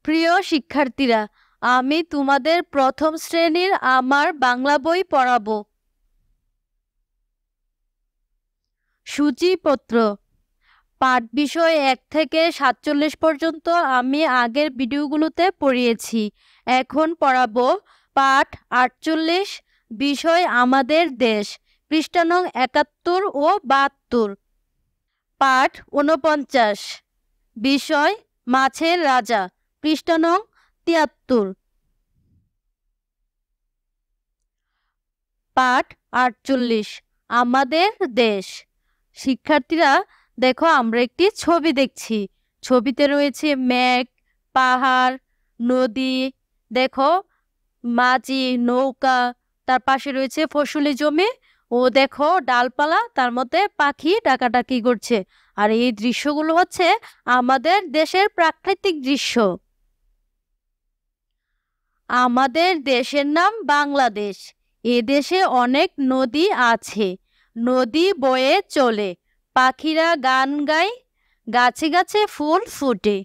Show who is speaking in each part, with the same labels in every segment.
Speaker 1: প্রিয় শিক্ষার্থীরা, আমি তোমাদের প্রথম শ্রেণীর আমার বাংলা বই পড়াবো। সূচিপত্র পাঠ বিষয় 1 থেকে 47 পর্যন্ত আমি আগের ভিডিওগুলোতে পড়িয়েছি। এখন পড়াবো পাঠ 48, বিষয় আমাদের দেশ, পৃষ্ঠা নং 71 ও 72। পাঠ 49, বিষয় মাছের রাজা, পৃষ্ঠা নং 73। পাঠ 48, আমাদের দেশ। শিক্ষার্থীরা দেখো, আমরা একটি ছবি দেখছি। ছবিতে রয়েছে মেঘ, পাহাড়, নদী, দেখো মাঝি, নৌকা, তার পাশে রয়েছে ফসলি জমি ও দেখো ডালপালা, তার মধ্যে পাখি ডাকাডাকি করছে। আর এই দৃশ্যগুলো হচ্ছে আমাদের দেশের প্রাকৃতিক দৃশ্য। আমাদের দেশের নাম বাংলাদেশ। এ দেশে অনেক নদী আছে, নদী বয়ে চলে, পাখিরা গান গায়, গাছে গাছে ফুল ফুটে।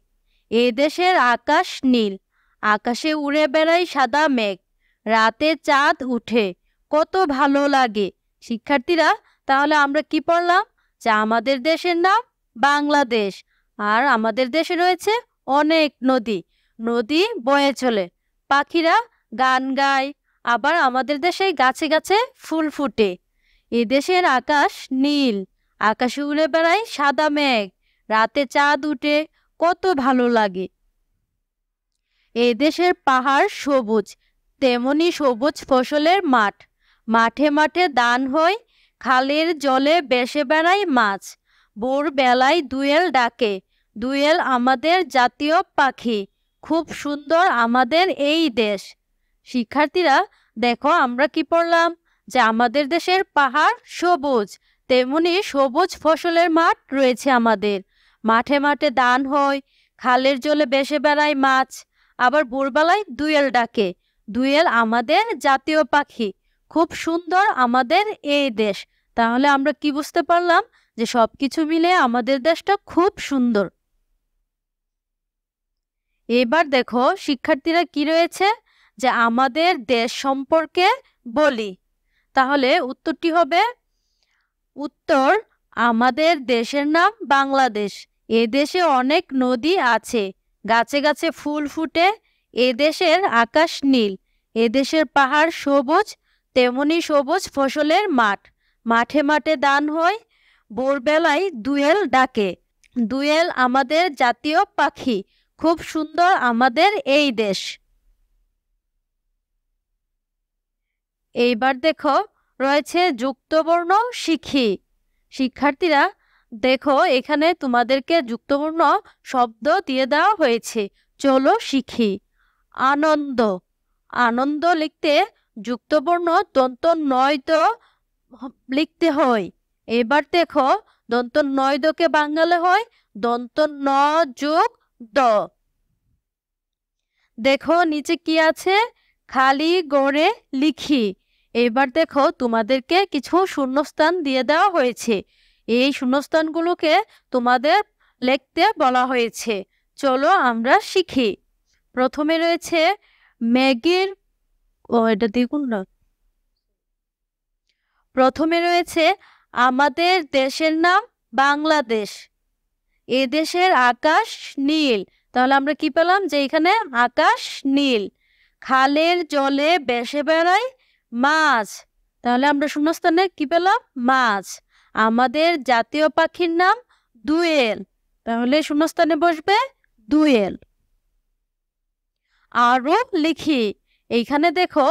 Speaker 1: এ দেশের আকাশ নীল, আকাশে উড়ে বেড়ায় সাদা মেঘ, রাতে চাঁদ উঠে, কত ভালো লাগে। শিক্ষার্থীরা, তাহলে আমরা কি পড়লাম? যে আমাদের দেশের নাম বাংলাদেশ, আর আমাদের দেশে রয়েছে অনেক নদী, নদী বয়ে চলে, পাখিরা গান গায়, আবার আমাদের দেশে গাছে গাছে ফুল ফুটে। এ দেশের আকাশ নীল, আকাশে উড়ে বেড়ায় সাদা মেঘ, রাতে চাঁদ উঠে, কত ভালো লাগে। এ দেশের পাহাড় সবুজ, তেমনি সবুজ ফসলের মাঠ, মাঠে মাঠে ধান হয়, খালের জলে ভেসে বেড়ায় মাছ, ভোরবেলায় দোয়েল ডাকে, দোয়েল আমাদের জাতীয় পাখি, খুব সুন্দর আমাদের এই দেশ। শিক্ষার্থীরা দেখো, আমরা কি পড়লাম? যে আমাদের দেশের পাহাড় সবুজ, তেমনি সবুজ ফসলের মাঠ রয়েছে আমাদের, মাঠে মাঠে ধান হয়, খালের জলে ভেসে বেড়ায় মাছ, আবার ভোরবেলায় দোয়েল ডাকে, দোয়েল আমাদের জাতীয় পাখি, খুব সুন্দর আমাদের এই দেশ। তাহলে আমরা কি বুঝতে পারলাম? যে সবকিছু মিলে আমাদের দেশটা খুব সুন্দর। এবার দেখো শিক্ষার্থীরা, কি রয়েছে? যে আমাদের দেশ সম্পর্কে বলি। তাহলে উত্তরটি হবে উত্তর, আমাদের দেশের নাম বাংলাদেশ। এ দেশে অনেক নদী আছে, গাছে গাছে ফুল ফুটে, এ দেশের আকাশ নীল, এ দেশের পাহাড় সবুজ, তেমনি সবুজ ফসলের মাঠ, মাঠে মাঠে ধান হয়, ভোরবেলায় দোয়েল ডাকে, দোয়েল আমাদের জাতীয় পাখি, খুব সুন্দর আমাদের এই দেশ। এইবার দেখো রয়েছে যুক্তবর্ণ শিখি। শিক্ষার্থীরা দেখো, এখানে তোমাদেরকে যুক্তবর্ণ শব্দ দিয়ে দেওয়া হয়েছে, চলো শিখি। আনন্দ, আনন্দ লিখতে যুক্তবর্ণ দন্ত নয় দ লিখতে হয়। এবার দেখো, দন্ত নয় দকে বাংলালে হয় দন্ত ন যোগ দ। দেখো নিচে কি আছে? খালি গড়ে লিখি। এবার দেখো, তোমাদেরকে কিছু শূন্যস্থান দিয়ে দেওয়া হয়েছে, এই শূন্যস্থানগুলোকে তোমাদের লিখতে বলা হয়েছে। চলো আমরা শিখি। প্রথমে রয়েছে ম্যাগির, এটা দেখুন না। প্রথমে রয়েছে আমাদের দেশের নাম বাংলাদেশ, এ দেশের আকাশ নীল। তাহলে আমরা কি পেলাম? যে এখানে আকাশ নীল, খালের জলে ভেসে বেড়ায় মাছ, তাহলে আমরা শূন্যস্থানে কি পেলাম? মাছ। আমাদের জাতীয় পাখির নাম দোয়েল, তাহলে শূন্যস্থানে বসবে দোয়েল। আরো লিখি। এইখানে দেখো,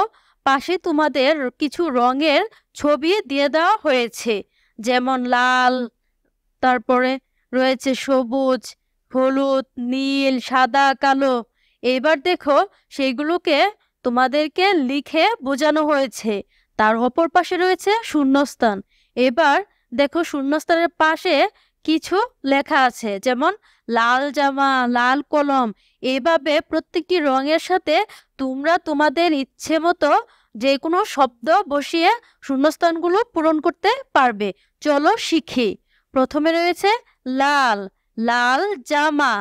Speaker 1: পাশে তোমাদের কিছু রঙের ছবি দিয়ে দেওয়া হয়েছে, যেমন লাল, তারপরে রয়েছে সবুজ, হলুদ, নীল, সাদা, কালো। এবার দেখো, সেইগুলোকে তোমাদেরকে লিখে বোঝানো হয়েছে, তার অপর পাশে রয়েছে শূন্যস্থান। এবার দেখো, শূন্যস্থানের পাশে কিছু লেখা আছে, যেমন লাল জামা, লাল কলম। এভাবে প্রত্যেকটি রঙের সাথে তোমরা তোমাদের ইচ্ছে মতো যে কোনো শব্দ বসিয়ে শূন্যস্থানগুলো পূরণ করতে পারবে। চলো শিখি। প্রথমে রয়েছে লাল, লাল জামা,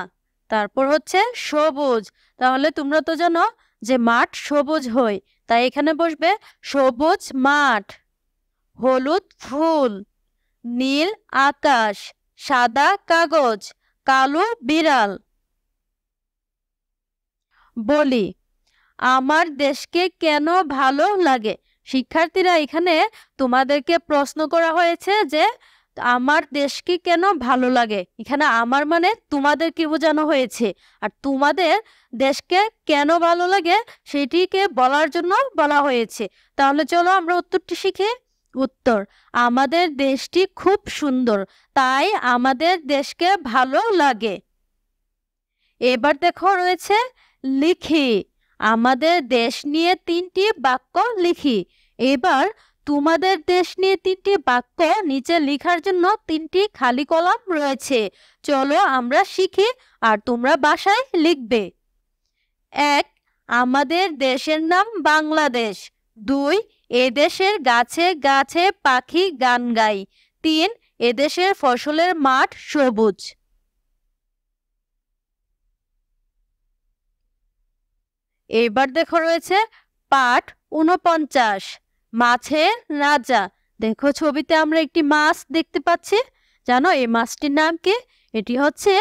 Speaker 1: তারপর হচ্ছে সবুজ। তাহলে তোমরা তো জানো যে মাঠ সবুজ হয়, তাই এখানে বসবে সবুজ মাঠ। হলুদ ফুল, নীল আকাশ, সাদা কাগজ, কালো বিড়াল। বলি, আমার দেশকে কেন ভালো লাগে? শিক্ষার্থীরা, এখানে তোমাদেরকে প্রশ্ন করা হয়েছে যে আমার দেশকে কেন ভালো লাগে। এখানে আমার মানে তোমাদেরকে বোঝানো হয়েছে, আর তোমাদের দেশকে কেন ভালো লাগে সেটিকে বলার জন্য বলা হয়েছে। তাহলে চলো আমরা উত্তরটি শিখি। উত্তর, আমাদের দেশটি খুব সুন্দর, তাই আমাদের দেশকে ভালো লাগে। এবার দেখো রয়েছে লিখি। আমাদের দেশ নিয়ে 3টি বাক্য লিখি। এবার তোমাদের দেশ নিয়ে 3টি বাক্য নিচে লেখার জন্য 3টি খালি কলাম রয়েছে। চলো আমরা শিখি আর তোমরা বাসায় লিখবে। 1, আমাদের দেশের নাম বাংলাদেশ। 2, এদেশের গাছে গাছে পাখি গান গায়। 3, এদেশের ফসলের মাঠ সবুজ। এবার দেখো রয়েছে পাঠ 49, মাছের রাজা। দেখো ছবিতে আমরা একটি মাছ দেখতে পাচ্ছি। জানো এই মাছটির নাম কি? এটি হচ্ছে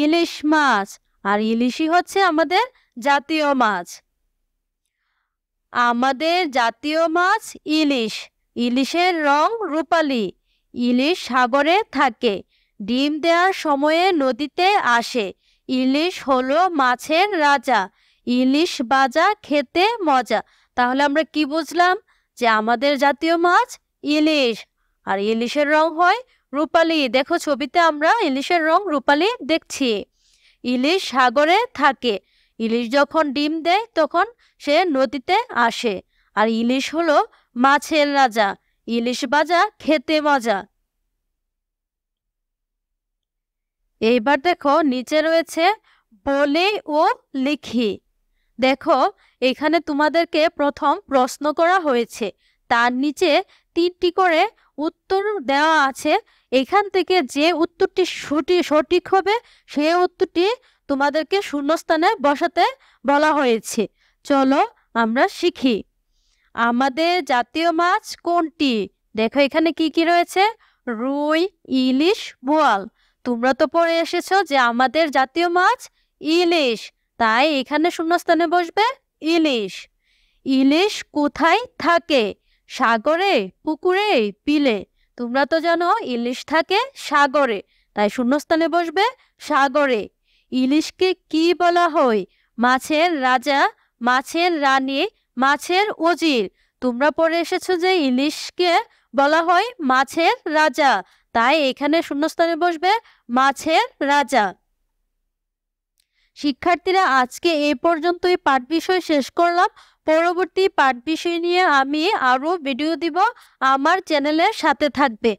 Speaker 1: ইলিশ মাছ, আর ইলিশই হচ্ছে আমাদের জাতীয় মাছ। আমাদের জাতীয় মাছ ইলিশ। ইলিশের রং রূপালী। ইলিশ সাগরে থাকে, ডিম দেওয়ার সময়ে নদীতে আসে। ইলিশ হলো মাছের রাজা। ইলিশ ভাজা খেতে মজা। তাহলে আমরা কি বুঝলাম? যে আমাদের জাতীয় মাছ ইলিশ, আর ইলিশের রং হয় রূপালী। দেখো ছবিতে আমরা ইলিশের রং রূপালী দেখছি। ইলিশ সাগরে থাকে, ইলিশ যখন ডিম দেয় তখন সে নদীতে আসে। আর ইলিশ হলো মাছের রাজা। ইলিশ ভাজা খেতে মজা। এইবার দেখো নিচে রয়েছে বলি ও লিখি। দেখো এখানে তোমাদেরকে প্রথম প্রশ্ন করা হয়েছে, তার নিচে 3টি করে উত্তর দেওয়া আছে। এখান থেকে যে উত্তরটি সঠিক হবে সেই উত্তরটি তোমাদেরকে শূন্যস্থানে বসাতে বলা হয়েছে। চলো আমরা শিখি। আমাদের জাতীয় মাছ কোনটি? দেখো এখানে কি কি রয়েছে? রুই, ইলিশ, বোয়াল। তোমরা তো পড়ে এসেছো যে আমাদের জাতীয় মাছ ইলিশ, তাই এখানে শূন্যস্থানে বসবে ইলিশ। ইলিশ কোথায় থাকে? সাগরে, পুকুরে, বিলে। তোমরা তো জানো ইলিশ থাকে সাগরে, তাই শূন্যস্থানে বসবে সাগরে। ইলিশকে কি বলা হয়? মাছের রাজা, মাছের রানী, মাছের উজির। তোমরা পড়ে এসেছো যে ইলিশকে বলা হয় মাছের রাজা, তাই এখানে শূন্যস্থানে বসবে মাছের রাজা। শিক্ষার্থীরা, আজকে এই পর্যন্তই পাঠ বিষয় শেষ করলাম। পরবর্তী পাঠ বিষয় নিয়ে আমি আরো ভিডিও দিব। আমার চ্যানেলের সাথে থাকবে।